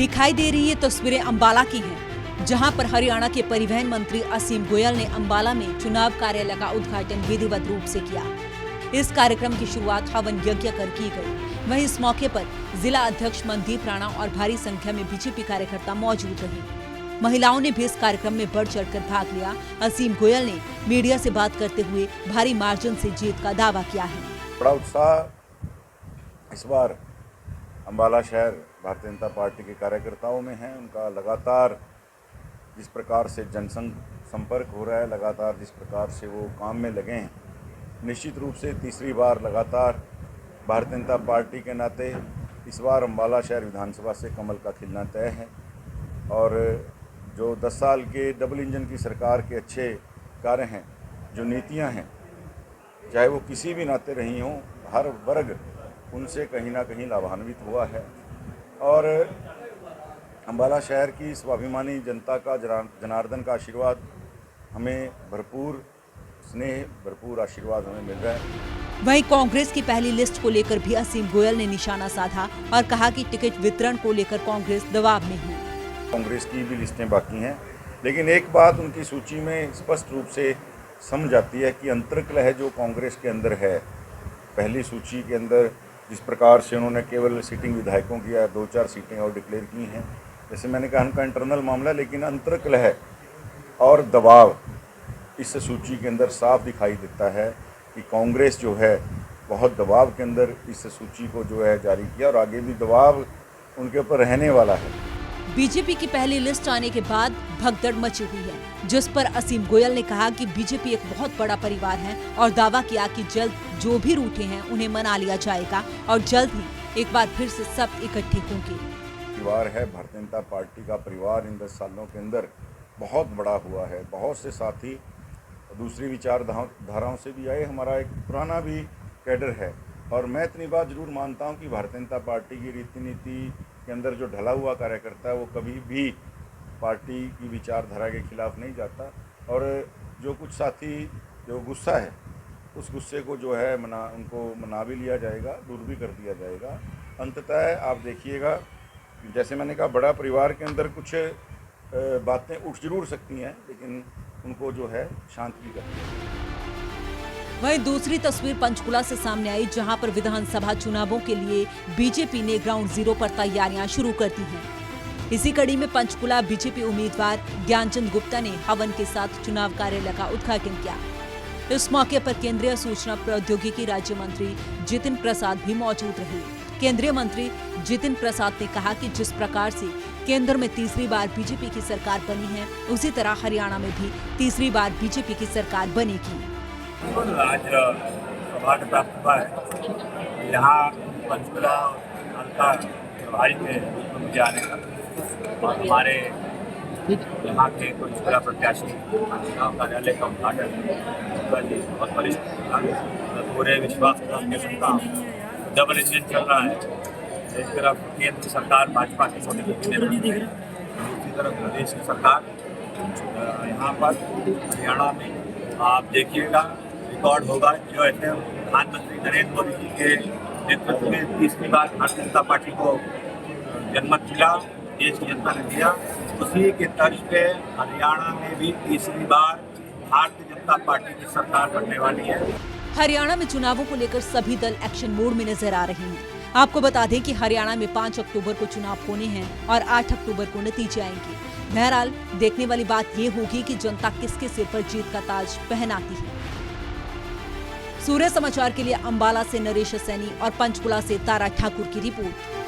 दिखाई दे रही ये तस्वीरें अंबाला की हैं, जहां पर हरियाणा के परिवहन मंत्री असीम गोयल ने अंबाला में चुनाव कार्यालय का उद्घाटन विधिवत रूप से किया। इस कार्यक्रम की शुरुआत हवन यज्ञ कर की गई। वहीं इस मौके पर जिला अध्यक्ष मनदीप राणा और भारी संख्या में बीजेपी कार्यकर्ता मौजूद रहे। महिलाओं ने भी इस कार्यक्रम में बढ़ चढ़कर भाग लिया। असीम गोयल ने मीडिया से बात करते हुए भारी मार्जिन से जीत का दावा किया है। बड़ा उत्साह इस बार अंबाला शहर भारतीय जनता पार्टी के कार्यकर्ताओं में है। उनका लगातार जिस प्रकार से जनसंपर्क हो रहा है, लगातार जिस प्रकार से वो काम में लगे हैं, निश्चित रूप से तीसरी बार लगातार भारतीय जनता पार्टी के नाते इस बार अंबाला शहर विधानसभा से कमल का खिलना तय है। और जो 10 साल के डबल इंजन की सरकार के अच्छे कार्य हैं, जो नीतियां हैं, चाहे वो किसी भी नाते रही हों, हर वर्ग उनसे कहीं ना कहीं लाभान्वित हुआ है। और अंबाला शहर की स्वाभिमानी जनता का जनार्दन का आशीर्वाद हमें भरपूर स्नेह, भरपूर आशीर्वाद हमें मिल रहा है। वहीं कांग्रेस की पहली लिस्ट को लेकर भी असीम गोयल ने निशाना साधा और कहा कि टिकट वितरण को लेकर कांग्रेस दबाव में है। कांग्रेस की भी लिस्टें बाकी हैं, लेकिन एक बात उनकी सूची में स्पष्ट रूप से समझ आती है कि अंतर्कलह जो कांग्रेस के अंदर है। पहली सूची के अंदर जिस प्रकार से उन्होंने केवल सिटिंग विधायकों की 2-4 सीटें और डिक्लेयर की हैं, जैसे मैंने कहा उनका इंटरनल मामला, लेकिन अंतर्कलह और दबाव इस सूची के अंदर साफ दिखाई देता है कि कांग्रेस जो है बहुत दबाव के अंदर इस सूची को जो है जारी किया और आगे भी दबाव उनके ऊपर रहने वाला है। बीजेपी की पहली लिस्ट आने के बाद भगदड़ मची हुई है, जिस पर असीम गोयल ने कहा कि बीजेपी एक बहुत बड़ा परिवार है और दावा किया कि जल्द जो भी रूठे हैं उन्हें मना लिया जाएगा और जल्द ही एक बार फिर से सब इकट्ठे होंगे। परिवार है भारतीय जनता पार्टी का परिवार, इन 10 सालों के अंदर बहुत बड़ा हुआ है। बहुत से साथी दूसरी विचारधाराओं से भी आए, हमारा एक पुराना भी कैडर है। और मैं इतनी बात जरूर मानता हूँ कि भारतीय जनता पार्टी की रीति नीति के अंदर जो ढला हुआ कार्यकर्ता है वो कभी भी पार्टी की विचारधारा के खिलाफ नहीं जाता। और जो कुछ साथी जो गुस्सा है, उस गुस्से को जो है उनको मना भी लिया जाएगा, दूर भी कर दिया जाएगा। अंततः आप देखिएगा, जैसे मैंने कहा, बड़ा परिवार के अंदर कुछ बातें उठ जरूर सकती हैं, लेकिन उनको जो है शांत भी करती है। वहीं दूसरी तस्वीर पंचकुला से सामने आई, जहां पर विधानसभा चुनावों के लिए बीजेपी ने ग्राउंड जीरो पर तैयारियां शुरू कर दी हैं। इसी कड़ी में पंचकुला बीजेपी उम्मीदवार ज्ञानचंद गुप्ता ने हवन के साथ चुनाव कार्यालय का उद्घाटन किया। इस मौके पर केंद्रीय सूचना प्रौद्योगिकी राज्य मंत्री जितिन प्रसाद भी मौजूद रहे। केंद्रीय मंत्री जितिन प्रसाद ने कहा कि जिस प्रकार से केंद्र में तीसरी बार बीजेपी की सरकार बनी है, उसी तरह हरियाणा में भी तीसरी बार बीजेपी की सरकार बनेगी। आज सौभाग्य प्राप्त हुआ है यहाँ पंचकुला हल्का प्रभारी थे मुझे आने का, और हमारे यहाँ के कुछ जिला प्रत्याशी चुनाव कार्यालय का उद्घाटन और पूरे विश्वास के सकता डबल इंजन चल रहा है। एक तरफ केंद्र सरकार भाजपा की छोटी दूसरी तरफ प्रदेश की सरकार यहाँ पर हरियाणा में आप देखिएगा रिकॉर्ड होगा। जो ऐसे प्रधानमंत्री नरेंद्र मोदी जी के नेतृत्व में तीसरी बार भारतीय जनता पार्टी को जनमत मिला, देश की जनता ने दिया, उसी के तर्ज पे हरियाणा में भी तीसरी बार भारतीय जनता पार्टी की सरकार बनने वाली है। हरियाणा में चुनावों को लेकर सभी दल एक्शन मोड में नजर आ रहे हैं। आपको बता दें कि हरियाणा में 5 अक्टूबर को चुनाव होने हैं और 8 अक्टूबर को नतीजे आएंगे। बहरहाल देखने वाली बात ये होगी कि जनता किसके सिर पर जीत का ताज पहनाती है। सूर्य समाचार के लिए अंबाला से नरेश सैनी और पंचकुला से तारा ठाकुर की रिपोर्ट।